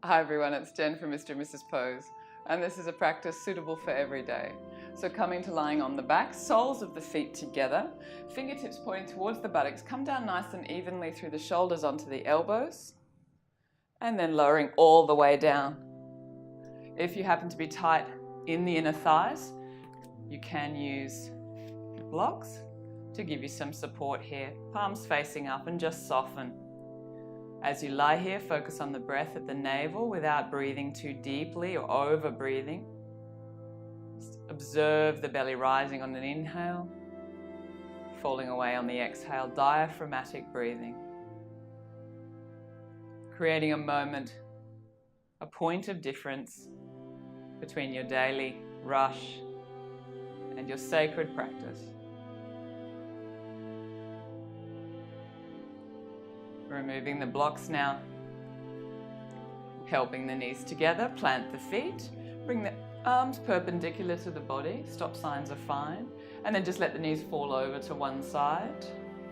Hi everyone, it's Jen from Mr. and Mrs. Pose, and this is a practice suitable for every day. So coming to lying on the back, soles of the feet together, fingertips pointing towards the buttocks, come down nice and evenly through the shoulders onto the elbows, and then lowering all the way down. If you happen to be tight in the inner thighs, you can use blocks to give you some support here. Palms facing up and just soften. As you lie here, focus on the breath at the navel without breathing too deeply or over breathing. Just observe the belly rising on an inhale, falling away on the exhale, diaphragmatic breathing. Creating a moment, a point of difference between your daily rush and your sacred practice. Removing the blocks now, helping the knees together, plant the feet, bring the arms perpendicular to the body, stop signs are fine, and then just let the knees fall over to one side.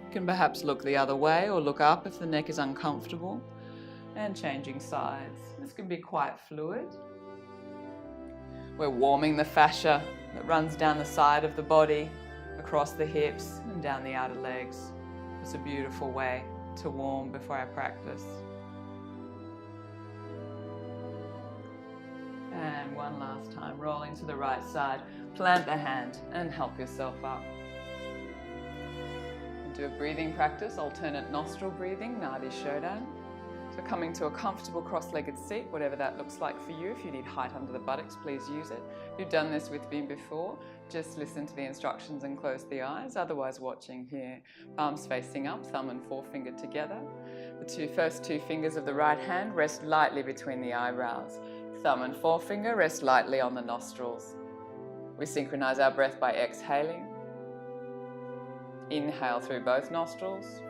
You can perhaps look the other way or look up if the neck is uncomfortable, and changing sides. This can be quite fluid. We're warming the fascia that runs down the side of the body, across the hips and down the outer legs. It's a beautiful way to warm before I practice. And one last time, rolling to the right side, plant the hand and help yourself up. Do a breathing practice, alternate nostril breathing, Nadi Shodhana. So coming to a comfortable cross-legged seat, whatever that looks like for you. If you need height under the buttocks, please use it. If you've done this with me before, just listen to the instructions and close the eyes. Otherwise, watching here. Palms facing up, thumb and forefinger together. The first two fingers of the right hand rest lightly between the eyebrows. Thumb and forefinger rest lightly on the nostrils. We synchronize our breath by exhaling. Inhale through both nostrils.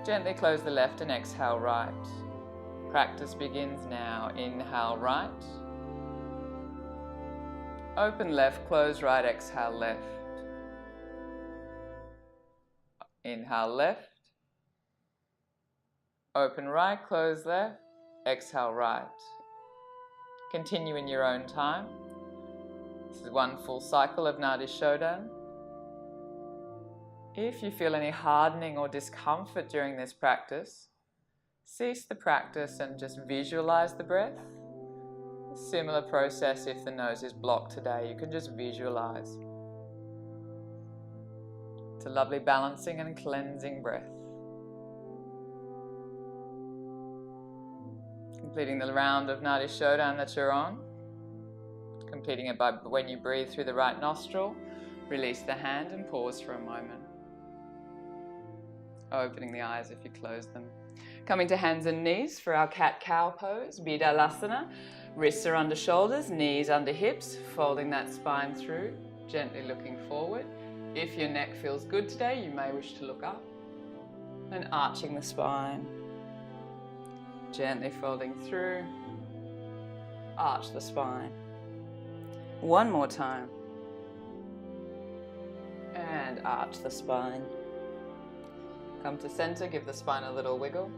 Gently close the left and exhale right. Practice begins now. Inhale right. Open left, close right, exhale left. Inhale left. Open right, close left, exhale right. Continue in your own time. This is one full cycle of Nadi Shodhana. If you feel any hardening or discomfort during this practice, cease the practice and just visualize the breath. A similar process if the nose is blocked today, you can just visualize. It's a lovely balancing and cleansing breath. Completing the round of Nadi Shodhana that you're on. Completing it by when you breathe through the right nostril, release the hand and pause for a moment. Opening the eyes if you close them. Coming to hands and knees for our cat-cow pose, Bidhalasana. Wrists are under shoulders, knees under hips, folding that spine through, gently looking forward. If your neck feels good today, you may wish to look up. And arching the spine. Gently folding through, arch the spine. One more time. And arch the spine. Come to center, give the spine a little wiggle.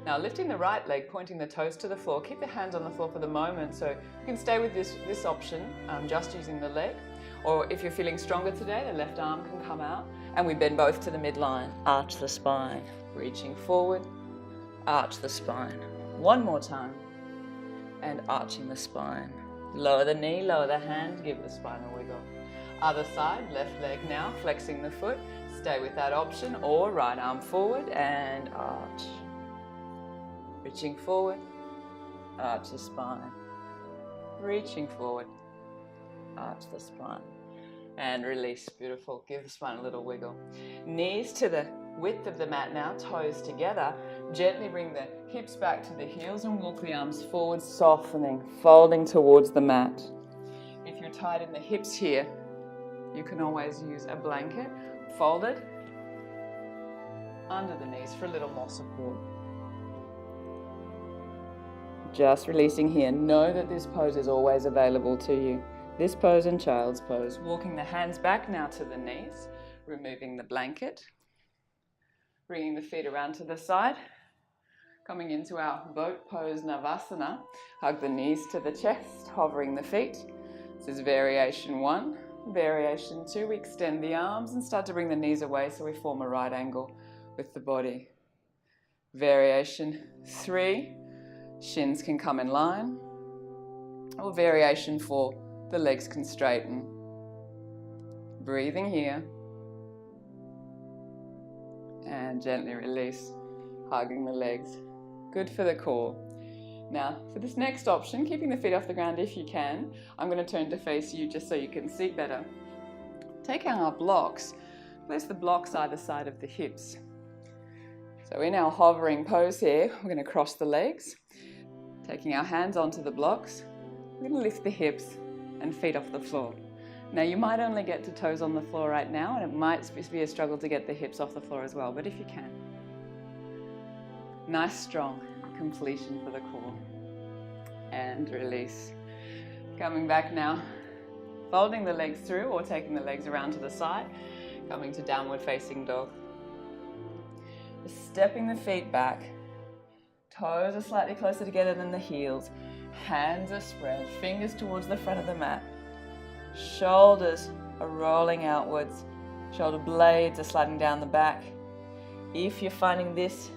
Now lifting the right leg, pointing the toes to the floor. Keep the hands on the floor for the moment, so you can stay with this option, just using the leg. Or if you're feeling stronger today, the left arm can come out. And we bend both to the midline. Arch the spine. Reaching forward, arch the spine. One more time. And arching the spine. Lower the knee, lower the hand, give the spine a wiggle. Other side, left leg now, flexing the foot. Stay with that option, or right arm forward and arch. Reaching forward, arch the spine. Reaching forward, arch the spine. And release, beautiful. Give the spine a little wiggle. Knees to the width of the mat now, toes together. Gently bring the hips back to the heels and walk the arms forward, softening, folding towards the mat. If you're tight in the hips here, you can always use a blanket, folded under the knees for a little more support. Just releasing here. Know that this pose is always available to you. This pose and child's pose. Walking the hands back now to the knees, removing the blanket, bringing the feet around to the side, Coming into our boat pose Navasana, hug the knees to the chest, hovering the feet. This is variation 1. Variation 2, we extend the arms and start to bring the knees away so we form a right angle with the body. Variation 3, shins can come in line. Or variation 4, the legs can straighten. Breathing here. And gently release, hugging the legs. Good for the core. Now, for this next option, keeping the feet off the ground if you can, I'm going to turn to face you just so you can see better. Take out our blocks. Place the blocks either side of the hips. So in our hovering pose here, we're going to cross the legs. Taking our hands onto the blocks, we're going to lift the hips and feet off the floor. Now you might only get to toes on the floor right now, and it might be a struggle to get the hips off the floor as well, but if you can. Nice strong completion for the core. And release. Coming back now, folding the legs through or taking the legs around to the side, coming to downward facing dog. Stepping the feet back, toes are slightly closer together than the heels, hands are spread, fingers towards the front of the mat, shoulders are rolling outwards, shoulder blades are sliding down the back. If you're finding this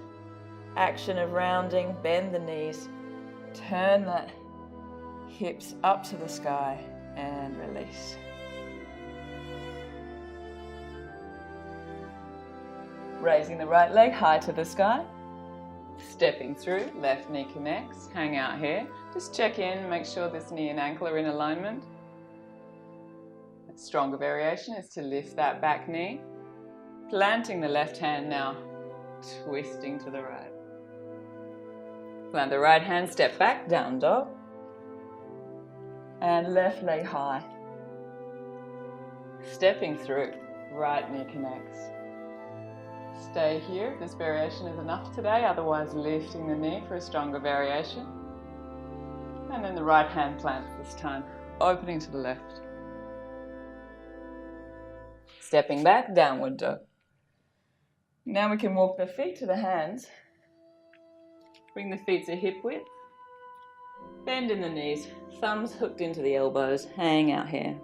action of rounding, bend the knees, turn that hips up to the sky and release. Raising the right leg high to the sky, stepping through, left knee connects, hang out here. Just check in, make sure this knee and ankle are in alignment. A stronger variation is to lift that back knee, planting the left hand now, twisting to the right. Plant the right hand, step back, down dog. And left leg high. Stepping through, right knee connects. Stay here, this variation is enough today, otherwise lifting the knee for a stronger variation. And then the right hand plants this time, opening to the left. Stepping back, downward dog. Now we can walk the feet to the hands. Bring the feet to hip width. Bend in the knees, thumbs hooked into the elbows, hang out here.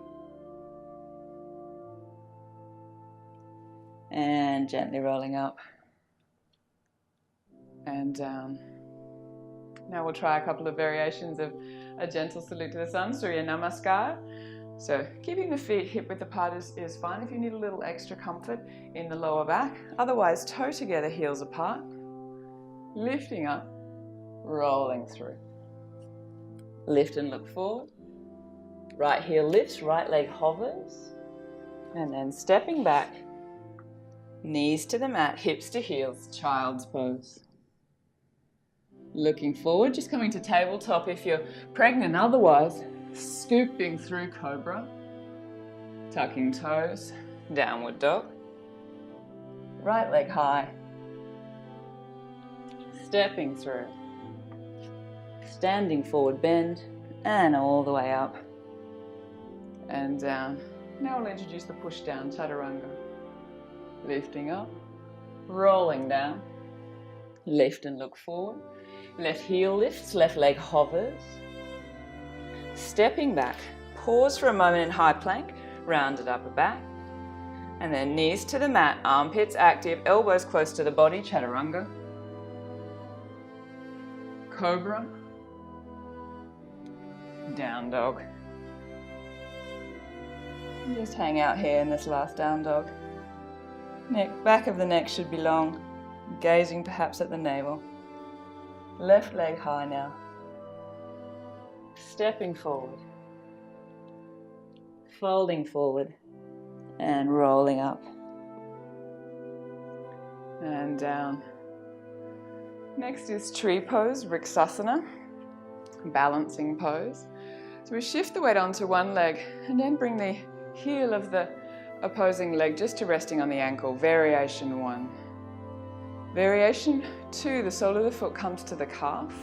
And gently rolling up and down. Now we'll try a couple of variations of a gentle salute to the sun, Surya Namaskar. So keeping the feet hip width apart is fine if you need a little extra comfort in the lower back. Otherwise, toe together, heels apart. Lifting up, rolling through. Lift and look forward. Right heel lifts, right leg hovers. And then stepping back, knees to the mat, hips to heels, child's pose. Looking forward, just coming to tabletop if you're pregnant. Otherwise, scooping through cobra. Tucking toes, downward dog. Right leg high. Stepping through. Standing forward bend and all the way up and down. Now we'll introduce the push down, chaturanga. Lifting up, rolling down, lift and look forward. Left heel lifts, left leg hovers. Stepping back, pause for a moment in high plank, rounded upper back. And then knees to the mat, armpits active, elbows close to the body, chaturanga. Cobra. Down dog. And just hang out here in this last down dog. Back of the neck should be long, gazing perhaps at the navel. Left leg high now. Stepping forward. Folding forward and rolling up. And down. Next is tree pose, Vriksasana, balancing pose. So we shift the weight onto one leg and then bring the heel of the opposing leg just to resting on the ankle, variation 1. Variation 2, the sole of the foot comes to the calf,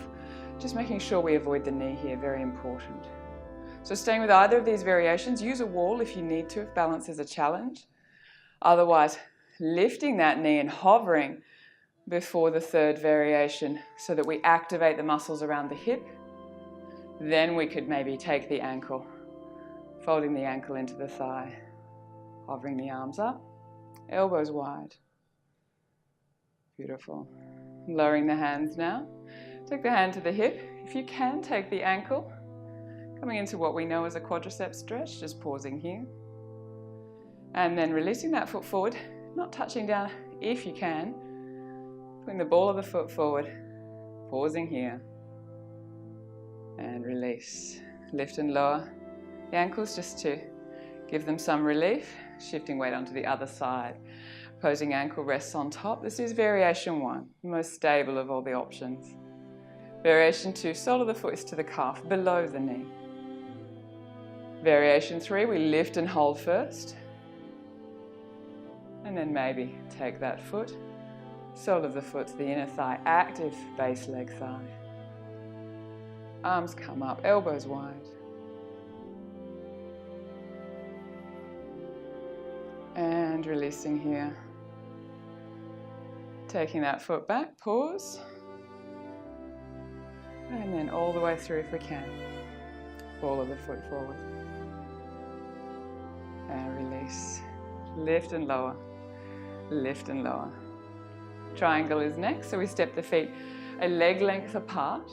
just making sure we avoid the knee here, very important. So staying with either of these variations, use a wall if you need to, if balance is a challenge. Otherwise, lifting that knee and hovering, before the third variation so that we activate the muscles around the hip. Then we could maybe take the ankle, folding the ankle into the thigh, hovering the arms up, elbows wide. Beautiful. Lowering the hands now. Take the hand to the hip. If you can, take the ankle, coming into what we know as a quadricep stretch, just pausing here. And then releasing that foot forward, not touching down if you can. Putting the ball of the foot forward, pausing here. And release. Lift and lower the ankles just to give them some relief. Shifting weight onto the other side. Opposing ankle rests on top. This is variation 1, the most stable of all the options. Variation 2, sole of the foot is to the calf, below the knee. Variation 3, we lift and hold first. And then maybe take that foot, sole of the foot to the inner thigh, active base leg thigh. Arms come up, elbows wide. And releasing here. Taking that foot back, pause. And then all the way through if we can. Ball of the foot forward. And release. Lift and lower. Lift and lower. Triangle is next, so we step the feet a leg length apart.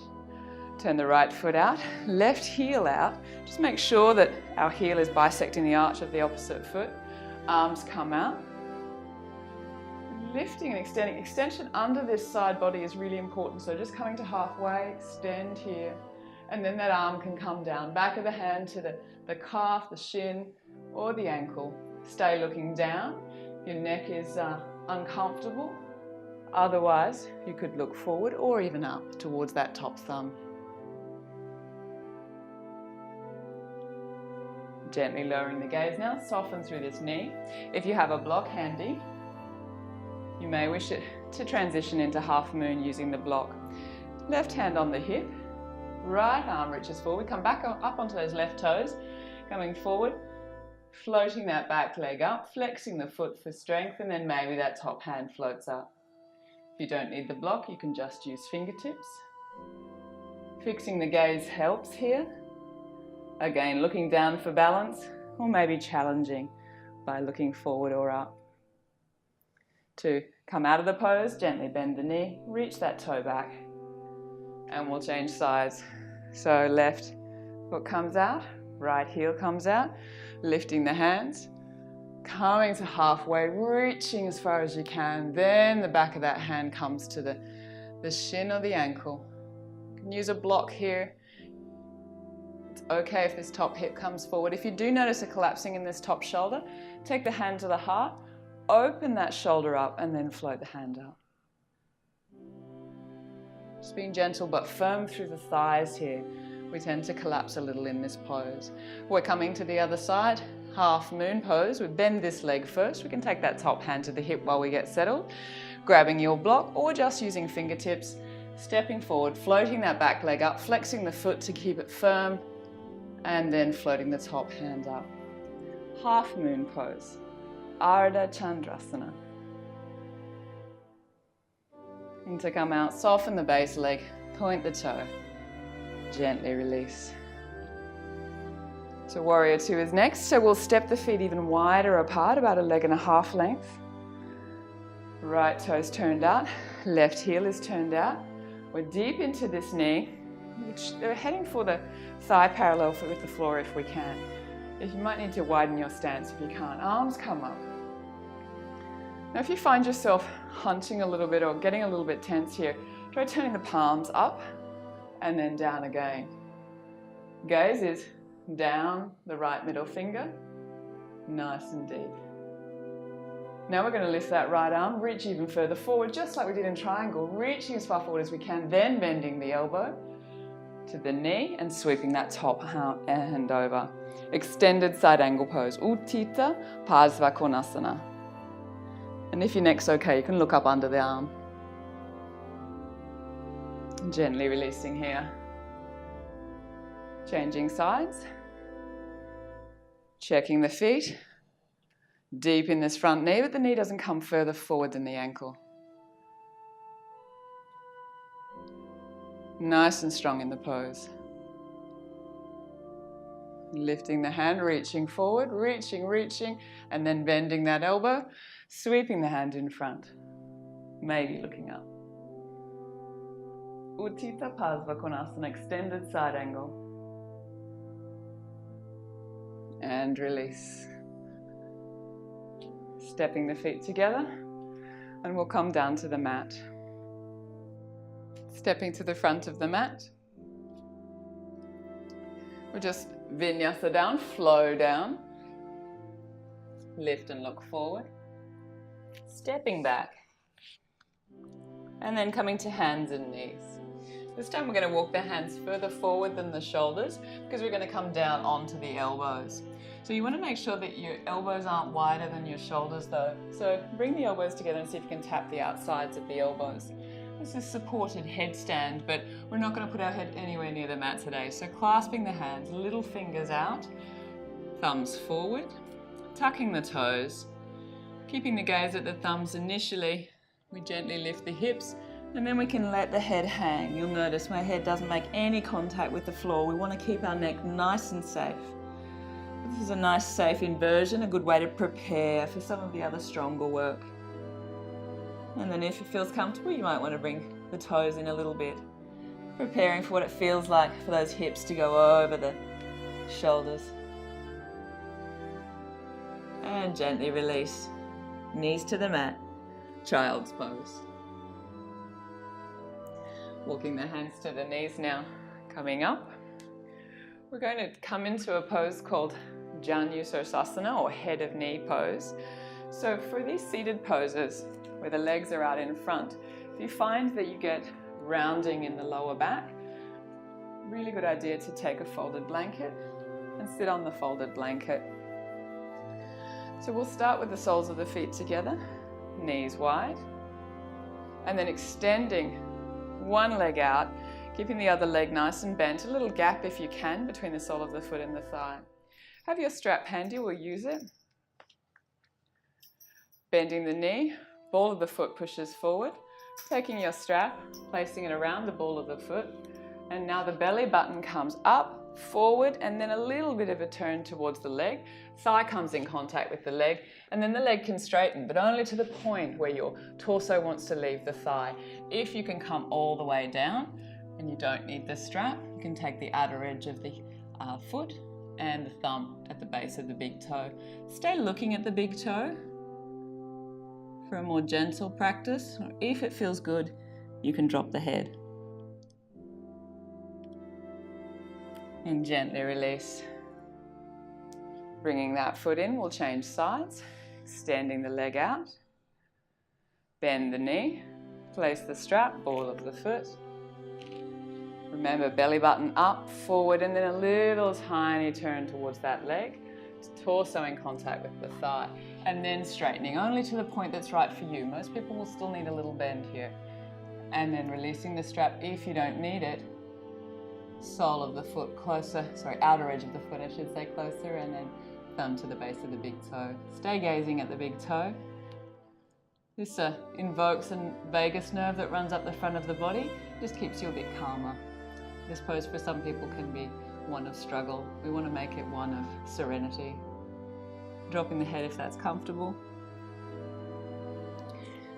Turn the right foot out, left heel out. Just make sure that our heel is bisecting the arch of the opposite foot. Arms come out. Lifting and extending. Extension under this side body is really important. So just coming to halfway, extend here. And then that arm can come down. Back of the hand to the calf, the shin, or the ankle. Stay looking down. Your neck is uncomfortable. Otherwise, you could look forward or even up towards that top thumb. Gently lowering the gaze now, soften through this knee. If you have a block handy, you may wish it to transition into half moon using the block. Left hand on the hip, right arm reaches forward, come back up onto those left toes, coming forward, floating that back leg up, flexing the foot for strength, and then maybe that top hand floats up. If you don't need the block, you can just use fingertips. Fixing the gaze helps here. Again, looking down for balance, or maybe challenging by looking forward or up. To come out of the pose, gently bend the knee, reach that toe back, and we'll change sides. So left foot comes out, right heel comes out, lifting the hands, coming to halfway, reaching as far as you can, then the back of that hand comes to the shin or the ankle. You can use a block here. It's okay if this top hip comes forward. If you do notice a collapsing in this top shoulder, take the hand to the heart, open that shoulder up, and then float the hand up. Just being gentle but firm through the thighs here. We tend to collapse a little in this pose. We're coming to the other side, half moon pose. We bend this leg first. We can take that top hand to the hip while we get settled, grabbing your block or just using fingertips, stepping forward, floating that back leg up, flexing the foot to keep it firm, and then floating the top hand up. Half moon pose, Ardha Chandrasana. And to come out, soften the base leg, point the toe, gently release. So warrior 2 is next, so we'll step the feet even wider apart, about 1.5 leg length. Right toes turned out, left heel is turned out. We're deep into this knee. We're heading for the thigh parallel with the floor if we can. If you might need to widen your stance if you can't. Arms come up. Now if you find yourself hunching a little bit or getting a little bit tense here, try turning the palms up and then down again. Gaze is down the right middle finger, nice and deep. Now we're going to lift that right arm, reach even further forward, just like we did in triangle, reaching as far forward as we can, then bending the elbow to the knee and sweeping that top hand over. Extended side angle pose, Utthita Parsva Konasana. And if your neck's okay, you can look up under the arm. Gently releasing here. Changing sides. Checking the feet. Deep in this front knee, but the knee doesn't come further forward than the ankle. Nice and strong in the pose. Lifting the hand, reaching forward, reaching, and then bending that elbow, sweeping the hand in front, maybe looking up. Utthita Padma Konasana, extended side angle. And release. Stepping the feet together, and we'll come down to the mat. Stepping to the front of the mat. We'll just vinyasa down, flow down. Lift and look forward. Stepping back. And then coming to hands and knees. This time we're going to walk the hands further forward than the shoulders because we're going to come down onto the elbows. So you want to make sure that your elbows aren't wider than your shoulders though. So bring the elbows together and see if you can tap the outsides of the elbows. This is supported headstand, but we're not going to put our head anywhere near the mat today. So clasping the hands, little fingers out, thumbs forward, tucking the toes, keeping the gaze at the thumbs initially. We gently lift the hips, and then we can let the head hang. You'll notice my head doesn't make any contact with the floor. We want to keep our neck nice and safe. This is a nice safe inversion, a good way to prepare for some of the other stronger work. And then if it feels comfortable, you might want to bring the toes in a little bit, preparing for what it feels like for those hips to go over the shoulders. And gently release. Knees to the mat, child's pose. Walking the hands to the knees now, coming up. We're going to come into a pose called Janusirsasana, or head of knee pose. So for these seated poses, where the legs are out in front, if you find that you get rounding in the lower back, really good idea to take a folded blanket and sit on the folded blanket. So we'll start with the soles of the feet together, knees wide, and then extending one leg out, keeping the other leg nice and bent, a little gap if you can between the sole of the foot and the thigh. Have your strap handy, we'll use it. Bending the knee, ball of the foot pushes forward, taking your strap, placing it around the ball of the foot, and now the belly button comes up, forward, and then a little bit of a turn towards the leg. Thigh comes in contact with the leg, and then the leg can straighten, but only to the point where your torso wants to leave the thigh. If you can come all the way down and you don't need the strap, you can take the outer edge of the foot and the thumb at the base of the big toe. Stay looking at the big toe for a more gentle practice. If it feels good, you can drop the head. And gently release. Bringing that foot in, we'll change sides, extending the leg out, bend the knee, place the strap, ball of the foot. Remember, belly button up, forward, and then a little tiny turn towards that leg, torso in contact with the thigh, and then straightening only to the point that's right for you. Most people will still need a little bend here. And then releasing the strap if you don't need it. Sole of the foot closer, outer edge of the foot I should say, closer, and then thumb to the base of the big toe. Stay gazing at the big toe. This invokes a vagus nerve that runs up the front of the body, just keeps you a bit calmer. This pose for some people can be one of struggle. We want to make it one of serenity. Dropping the head if that's comfortable.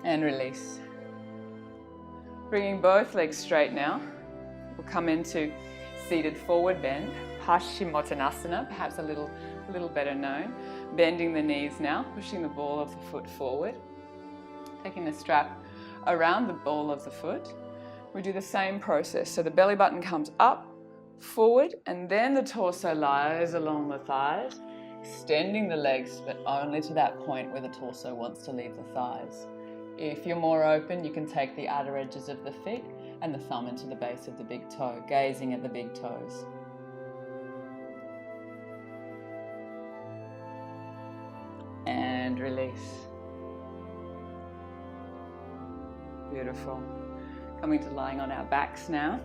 And release. Bringing both legs straight now. We'll come into seated forward bend, Paschimottanasana, perhaps a little better known. Bending the knees now, pushing the ball of the foot forward. Taking the strap around the ball of the foot. We do the same process. So the belly button comes up, forward, and then the torso lies along the thighs, extending the legs, but only to that point where the torso wants to leave the thighs. If you're more open, you can take the outer edges of the feet and the thumb into the base of the big toe, gazing at the big toes. And release. Beautiful. Coming to lying on our backs now.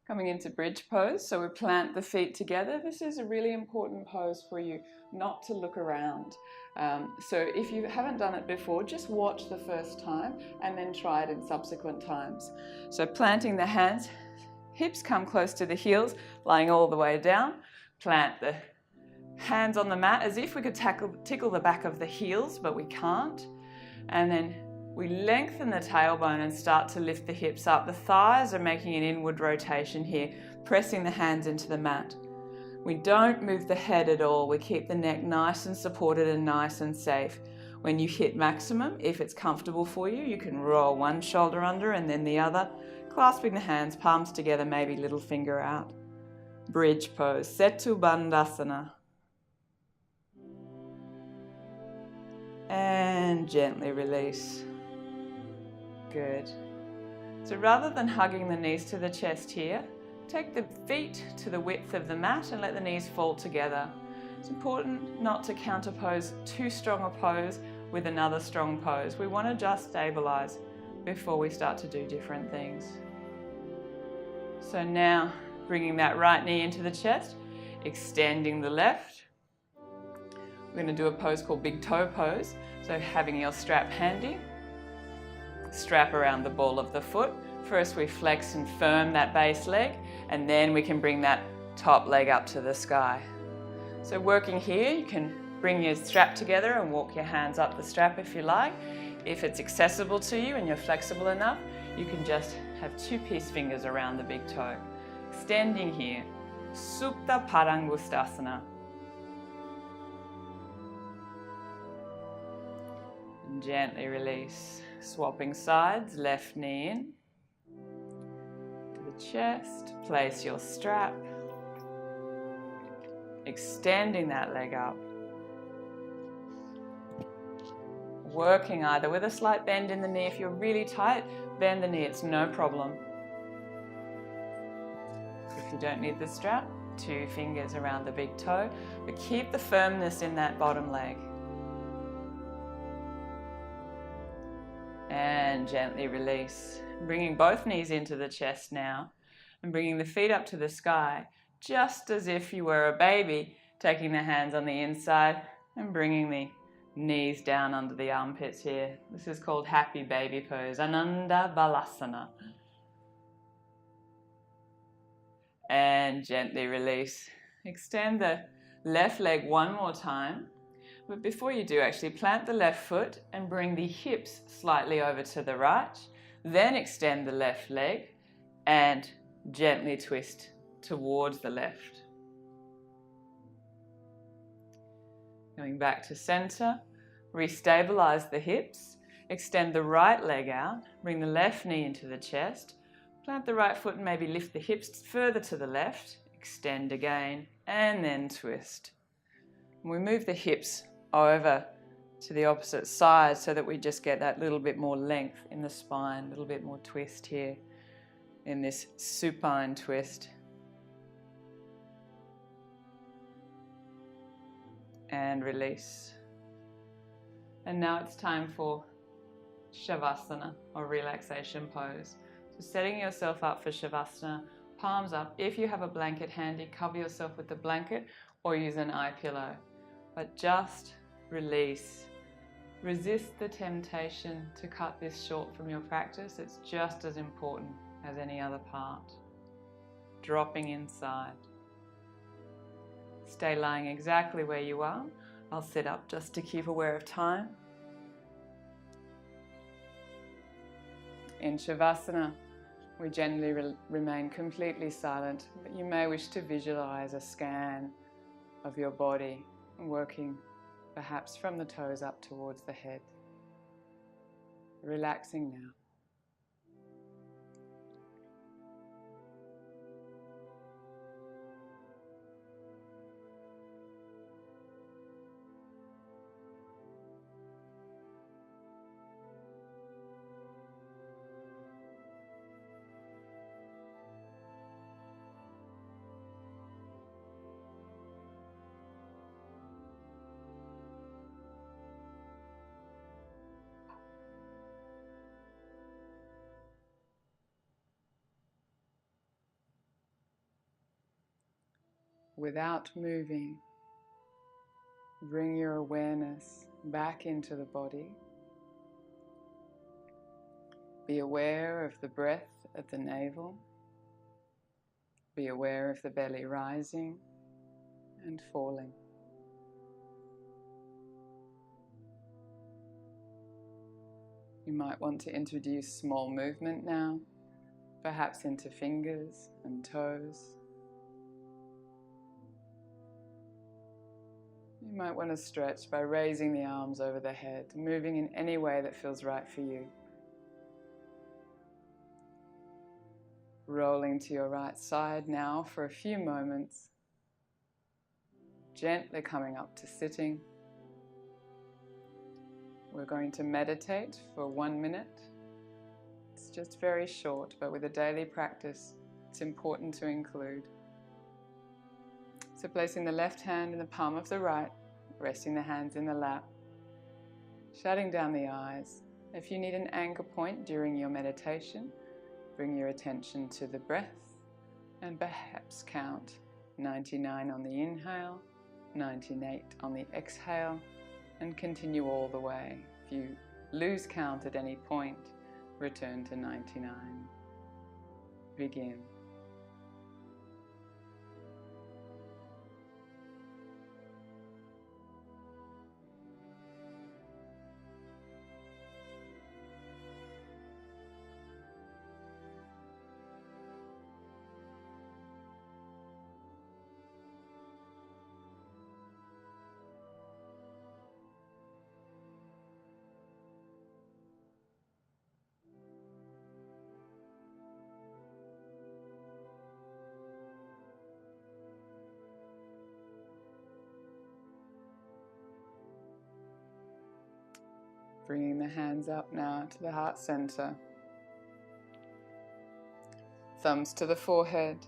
Coming into bridge pose, so we plant the feet together. This is a really important pose for you not to look around. So if you haven't done it before, just watch the first time and then try it in subsequent times. So planting the hands, hips come close to the heels, lying all the way down. Plant the hands on the mat as if we could tickle the back of the heels, but we can't. And then we lengthen the tailbone and start to lift the hips up. The thighs are making an inward rotation here, pressing the hands into the mat. We don't move the head at all. We keep the neck nice and supported and nice and safe. When you hit maximum, if it's comfortable for you, you can roll one shoulder under and then the other, clasping the hands, palms together, maybe little finger out. Bridge pose, Setu Bandhasana. And gently release. Good. So rather than hugging the knees to the chest here, take the feet to the width of the mat and let the knees fall together. It's important not to counterpose too strong a pose with another strong pose. We want to just stabilize before we start to do different things. So now bringing that right knee into the chest, extending the left. We're going to do a pose called big toe pose. So having your strap handy, strap around the ball of the foot. First we flex and firm that base leg, and then we can bring that top leg up to the sky. So working here, you can bring your strap together and walk your hands up the strap if you like. If it's accessible to you and you're flexible enough, you can just have 2 peace fingers around the big toe. Extending here, Supta Padangusthasana. And gently release. Swapping sides, left knee in to the chest, place your strap, extending that leg up, working either with a slight bend in the knee. If you're really tight, bend the knee, it's no problem. If you don't need the strap, 2 fingers around the big toe, but keep the firmness in that bottom leg. And gently release. Bringing both knees into the chest now and bringing the feet up to the sky, just as if you were a baby, taking the hands on the inside and bringing the knees down under the armpits here. This is called happy baby pose, Ananda Balasana. And gently release. Extend the left leg one more time. But before you do, actually plant the left foot and bring the hips slightly over to the right. Then extend the left leg and gently twist towards the left. Going back to center, restabilize the hips, extend the right leg out, bring the left knee into the chest, plant the right foot and maybe lift the hips further to the left, extend again, and then twist. And we move the hips over to the opposite side so that we just get that little bit more length in the spine, a little bit more twist here in this supine twist. And release. And now it's time for Shavasana, or relaxation pose. So setting yourself up for Shavasana, palms up. If you have a blanket handy, cover yourself with the blanket or use an eye pillow. But just release. Resist the temptation to cut this short from your practice. It's just as important as any other part. Dropping inside. Stay lying exactly where you are. I'll sit up just to keep aware of time. In Shavasana, we generally remain completely silent, but you may wish to visualize a scan of your body, working perhaps from the toes up towards the head. Relaxing now. without moving. Bring your awareness back into the body. Be aware of the breath at the navel. Be aware of the belly rising and falling. You might want to introduce small movement now, perhaps into fingers and toes. You might want to stretch by raising the arms over the head, moving in any way that feels right for you. Rolling to your right side now for a few moments, gently coming up to sitting. We're going to meditate for 1 minute. It's just very short, but with a daily practice, it's important to include. So placing the left hand in the palm of the right, resting the hands in the lap, shutting down the eyes. If you need an anchor point during your meditation, bring your attention to the breath and perhaps count 99 on the inhale, 98 on the exhale, and continue all the way. If you lose count at any point, return to 99. Begin. Bringing the hands up now to the heart center. Thumbs to the forehead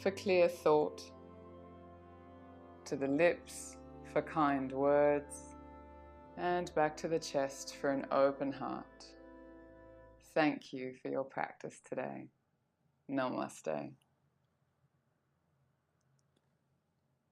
for clear thought. To the lips for kind words. And back to the chest for an open heart. Thank you for your practice today. Namaste.